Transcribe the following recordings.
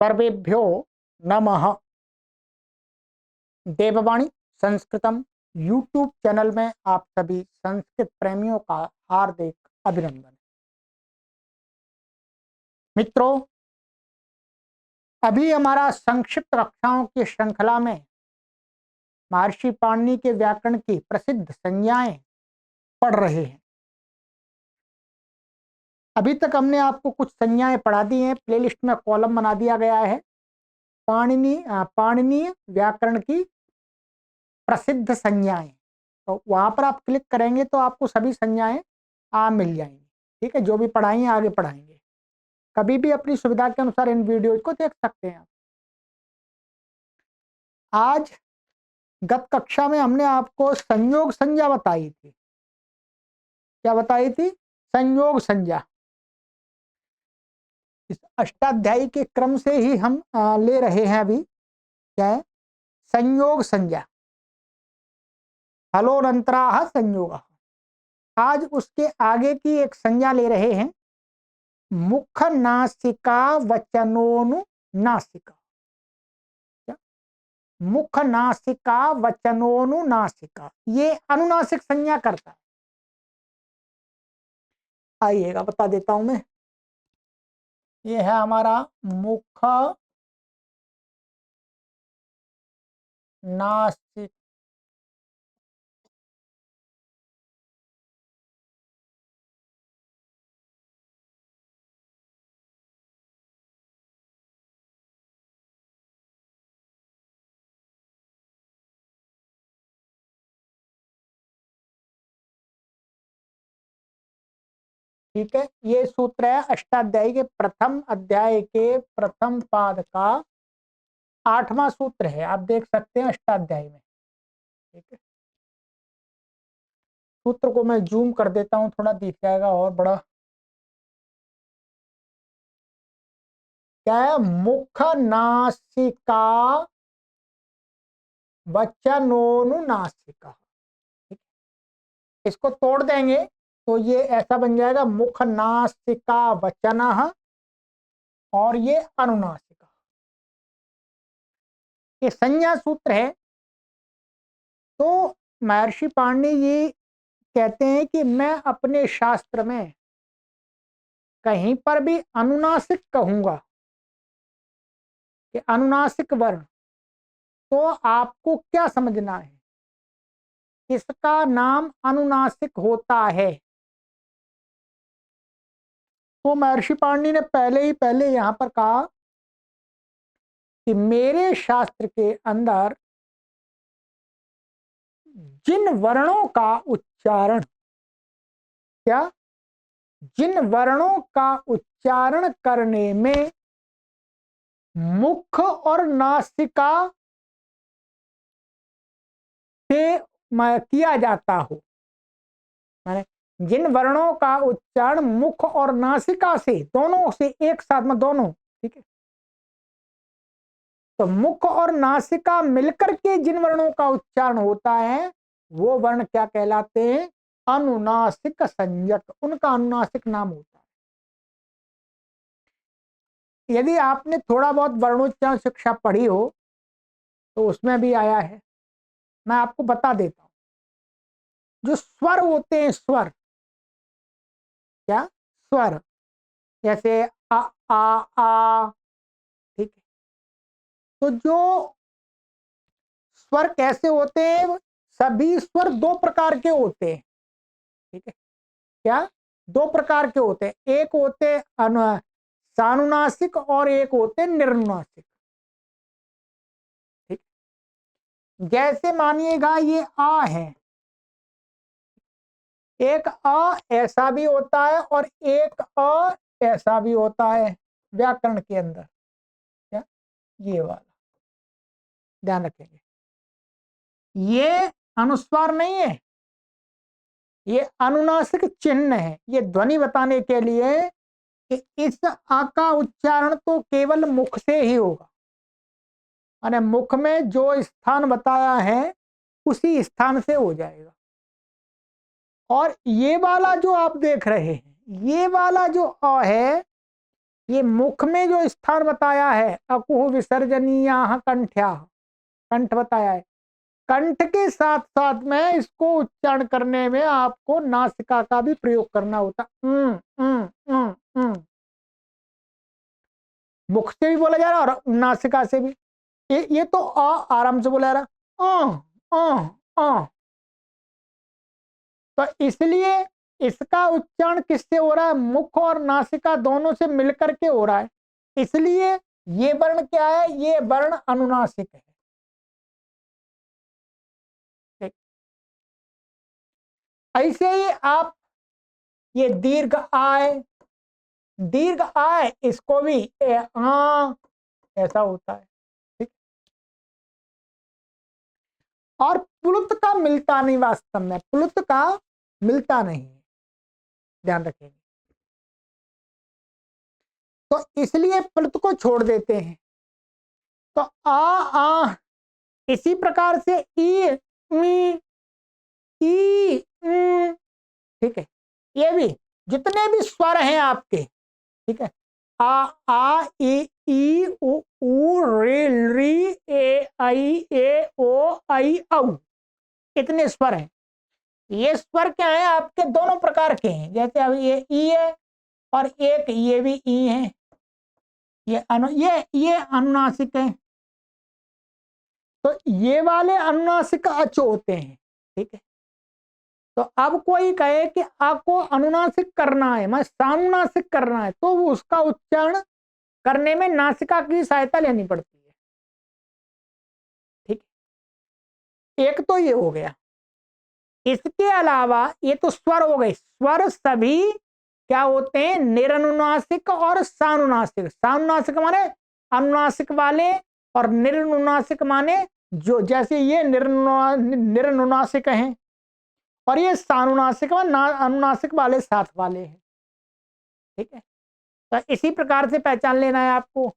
सर्वेभ्यो नमः। देववाणी संस्कृतम YouTube channel में आप सभी संस्कृत प्रेमियों का हार्दिक अभिनंदन। मित्रों, अभी हमारा संक्षिप्त कक्षाओं की श्रृंखला में महर्षि पाणिनि के व्याकरण की प्रसिद्ध संज्ञाएं पढ़ रहे हैं। अभी तक हमने आपको कुछ संज्ञाएं पढ़ा दी हैं, प्लेलिस्ट में कॉलम बना दिया गया है पाणिनीय व्याकरण की प्रसिद्ध संज्ञाएं। तो वहां पर आप क्लिक करेंगे तो आपको सभी संज्ञाएं मिल जाएंगी। ठीक है, जो भी पढ़ाएंगे आगे पढ़ाएंगे। कभी भी अपनी सुविधा के अनुसार इन वीडियोज को देख सकते हैं। आज गत कक्षा में हमने आपको संयोग संज्ञा बताई थी। क्या बताई थी? संयोग संज्ञा। इस अष्टाध्यायी के क्रम से ही हम ले रहे हैं। अभी क्या है? संयोग संज्ञा। हलोरंतराः संयोग। आज उसके आगे की एक संज्ञा ले रहे हैं, मुख नासिका वचनोनुनासिका। मुख नासिका वचनोनुनासिका, ये अनुनासिक संज्ञा करता है। आइएगा बता देता हूं मैं। ये है हमारा मुख नासिक ठीक है, ये सूत्र है अष्टाध्यायी के प्रथम अध्याय के प्रथम पाद का 8वां सूत्र है। आप देख सकते हैं अष्टाध्यायी में। ठीक है, सूत्र को मैं जूम कर देता हूं, थोड़ा दिख जाएगा और बड़ा। क्या है? मुख नासिका वचनोनुनासिका। इसको तोड़ देंगे तो ये ऐसा बन जाएगा, मुख नासिका वचनः और ये अनुनासिका। ये संज्ञा सूत्र है। तो महर्षि पाणिनि ये कहते हैं कि मैं अपने शास्त्र में कहीं पर भी अनुनासिक कहूंगा कि अनुनासिक वर्ण, तो आपको क्या समझना है? इसका नाम अनुनासिक होता है। तो महर्षि पाणिनि ने पहले यहां पर कहा कि मेरे शास्त्र के अंदर जिन वर्णों का उच्चारण, क्या? जिन वर्णों का उच्चारण करने में मुख और नासिका से किया जाता हो, माने जिन वर्णों का उच्चारण मुख और नासिका से, दोनों से एक साथ में, दोनों। ठीक है, तो मुख और नासिका मिलकर के जिन वर्णों का उच्चारण होता है वो वर्ण क्या कहलाते हैं? अनुनासिक संज्ञक। उनका अनुनासिक नाम होता है। यदि आपने थोड़ा बहुत वर्णोच्चारण शिक्षा पढ़ी हो तो उसमें भी आया है। मैं आपको बता देता हूं। जो स्वर होते हैं, स्वर, क्या? स्वर, जैसे आ। ठीक है, तो जो स्वर कैसे होते हैं? सभी स्वर दो प्रकार के होते हैं। ठीक है, क्या? दो प्रकार के होते हैं। एक होते सानुनासिक और एक होते निरनुनासिक। ठीक, जैसे मानिएगा ये आ है, एक अ ऐसा भी होता है और एक अ ऐसा भी होता है व्याकरण के अंदर। क्या? ये वाला ध्यान रखेंगे। ये अनुस्वार नहीं है, ये अनुनासिक चिन्ह है। ये ध्वनि बताने के लिए कि इस आ का उच्चारण तो केवल मुख से ही होगा, और मुख में जो स्थान बताया है उसी स्थान से हो जाएगा। और ये वाला जो आप देख रहे हैं, ये वाला जो अ है, ये मुख में जो स्थान बताया है, अकुह विसर्जनीया कंठ्या, कंठ बताया है, कंठ के साथ साथ में इसको उच्चारण करने में आपको नासिका का भी प्रयोग करना होता। मुख से भी बोला जा रहा और नासिका से भी। ये तो आराम से बोला जा रहा तो इसलिए इसका उच्चारण किससे हो रहा है? मुख और नासिका दोनों से मिलकर के हो रहा है, इसलिए ये वर्ण क्या है? ये वर्ण अनुनासिक है। ऐसे ही आप ये दीर्घ आय, दीर्घ आय इसको भी ऐसा होता है, ठीक। और प्लुत का मिलता नहीं, वास्तव में प्लुत का मिलता नहीं, ध्यान रखेंगे। तो इसलिए प्लुत को छोड़ देते हैं। तो आ इसी प्रकार से ई मी ई ठीक है, ये भी जितने भी स्वर हैं आपके, ठीक है, आ ई उ रे री ए आई ए ओ आई औ, इतने स्वर हैं। ये स्वर क्या है? आपके दोनों प्रकार के हैं, जैसे अब ये ई है और एक ये भी ई है, ये अनुनासिक है। तो ये वाले अनुनासिक अच होते हैं, ठीक है। तो अब कोई कहे कि आपको अनुनासिक करना है, मैं सानुनासिक करना है, तो उसका उच्चारण करने में नासिका की सहायता लेनी पड़ती है, ठीक है। एक तो ये हो गया। इसके अलावा ये तो स्वर हो गए, स्वर सभी क्या होते हैं? निरनुनासिक और सानुनासिक। सानुनासिक माने अनुनासिक वाले और निरनुनासिक माने जो, जैसे ये निरनुनासिक हैं और ये सानुनासिक अनुनासिक वाले साथ वाले हैं, ठीक है। तो इसी प्रकार से पहचान लेना है आपको।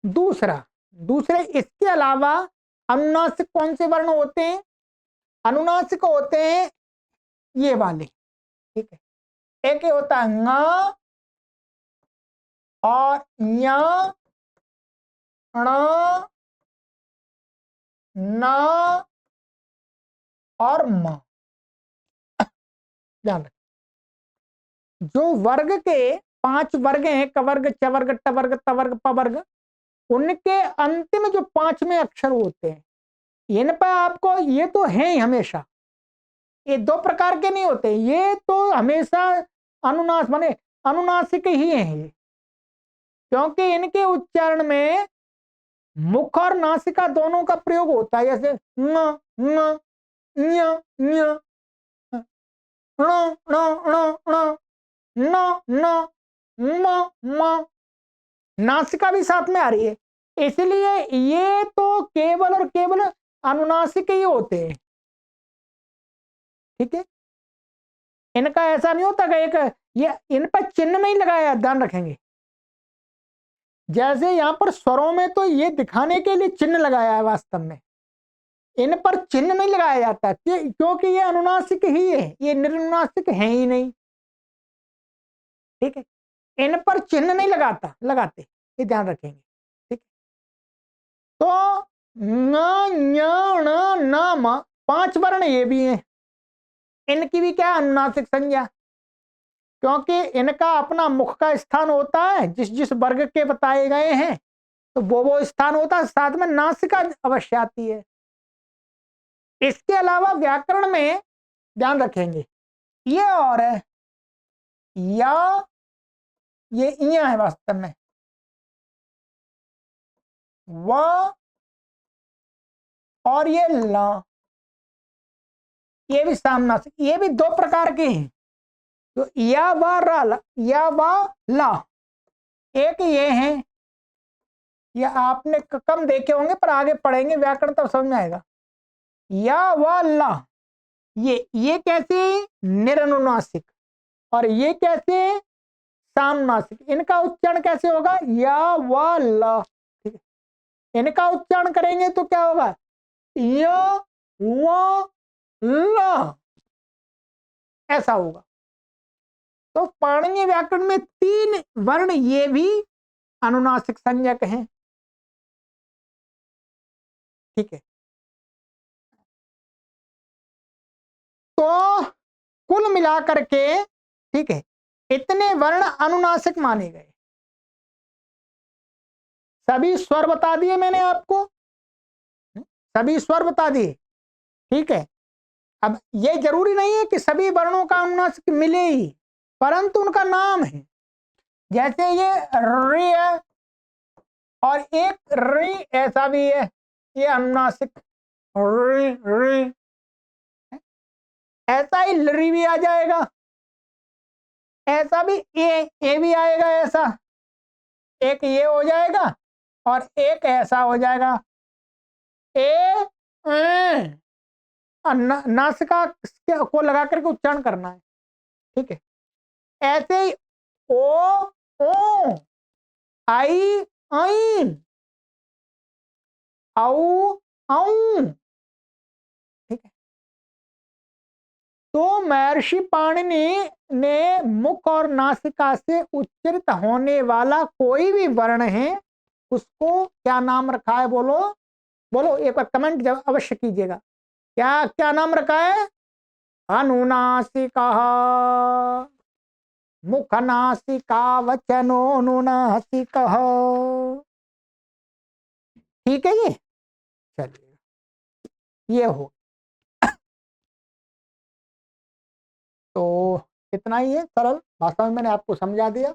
दूसरे इसके अलावा अनुनासिक कौन से वर्ण होते हैं? अनुनासिक होते हैं ये वाले, ठीक है। एक होता है ङ और ञ, ण, न और म। ध्यान रखें, जो वर्ग के 5 वर्ग हैं, कवर्ग, चवर्ग, टवर्ग, तवर्ग, पवर्ग, उनके अंतिम जो 5वें अक्षर होते हैं, इन पर आपको, ये तो है ही हमेशा, ये 2 प्रकार के नहीं होते, ये तो हमेशा अनुनास माने अनुनासिक ही हैं ये, क्योंकि इनके उच्चारण में मुख और नासिका दोनों का प्रयोग होता है। जैसे न न ञ ञ, ण ण ण ण, न न म म, नासिका भी साथ में आ रही है, इसलिए ये तो केवल और केवल अनुनासिक ही होते हैं, ठीक है। इनका ऐसा नहीं होता कि एक ये इन पर चिन्ह नहीं लगाया, ध्यान रखेंगे। जैसे यहां पर स्वरों में तो ये दिखाने के लिए चिन्ह लगाया है, वास्तव में इन पर चिन्ह नहीं लगाया जाता क्योंकि ये अनुनासिक ही है, ये निरनुनासिक है ही नहीं, ठीक है। इन पर चिन्ह नहीं लगाते, ये ध्यान रखेंगे, ठीक है। तो न ञ ण न म 5 वर्ण ये भी हैं, इनकी भी क्या अनुनासिक संज्ञा, क्योंकि इनका अपना मुख का स्थान होता है, जिस जिस वर्ग के बताए गए हैं, तो वो स्थान होता है, साथ में नासिका अवश्य आती है। इसके अलावा व्याकरण में ध्यान रखेंगे, ये और है, या ये इया है वास्तव में, व और ये ला, ये भी सामनासिक, ये भी 2 प्रकार के हैं। तो या व रा, या व ला, एक ये हैं, ये आपने कम देखे होंगे, पर आगे पढ़ेंगे व्याकरण तब समझ में आएगा। या व ला, ये कैसे? निरनुनासिक। और ये कैसे? सामनासिक। इनका उच्चारण कैसे होगा? या व ला, ठीक है। इनका उच्चारण करेंगे तो क्या होगा? या व ला, ऐसा होगा। तो पाणिनीय व्याकरण में 3 वर्ण ये भी अनुनासिक संज्ञक हैं। ठीक है, तो कुल मिलाकर के, ठीक है, इतने वर्ण अनुनासिक माने गए। सभी स्वर बता दिए मैंने आपको, सभी स्वर बता दिए। ठीक है, अब ये जरूरी नहीं है कि सभी वर्णों का अनुनासिक मिले ही, परंतु उनका नाम है। जैसे ये रि है और एक रि ऐसा भी है, ये अनुनासिक रि रि, ऐसा ही लरी भी आ जाएगा, ऐसा भी ए भी आएगा, ऐसा एक ये हो जाएगा और एक ऐसा हो जाएगा ए, नासिका को लगा करके उच्चारण करना है। ठीक है, ऐसे ही ओ ओ, आई आई, औ औ। ठीक है, तो महर्षि पाणिनि ने मुख और नासिका से उच्चारित होने वाला कोई भी वर्ण है उसको क्या नाम रखा है? बोलो बोलो, एक बार कमेंट अवश्य कीजिएगा। क्या क्या नाम रखा है? अनुनासिका, मुख नासिका वचनोनुनासिका। ठीक है जी, चलिए ये हो, तो इतना ही है सरल भाषा में मैंने आपको समझा दिया।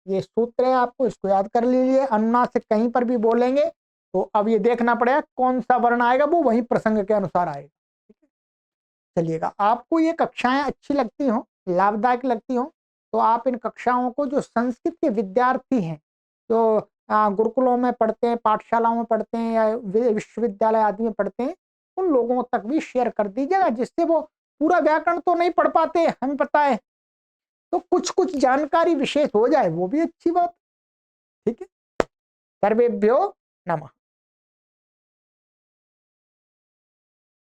ये सूत्र है, आपको इसको याद कर लीजिए। अनुनासिक कहीं पर भी बोलेंगे तो अब ये देखना पड़ेगा कौन सा वर्ण आएगा, वो वही प्रसंग के अनुसार आएगा। चलिएगा, आपको ये कक्षाएं अच्छी लगती हो, लाभदायक लगती हो, तो आप इन कक्षाओं को, जो संस्कृत के विद्यार्थी हैं, जो गुरुकुलों में पढ़ते हैं, पाठशालाओं में पढ़ते हैं या विश्वविद्यालय आदि में पढ़ते हैं, उन लोगों तक भी शेयर कर दीजिएगा, जिससे वो पूरा व्याकरण तो नहीं पढ़ पाते, हमें पता है, तो कुछ कुछ जानकारी विशेष हो जाए, वो भी अच्छी बात। ठीक है, सर्वेभ्यो नमः।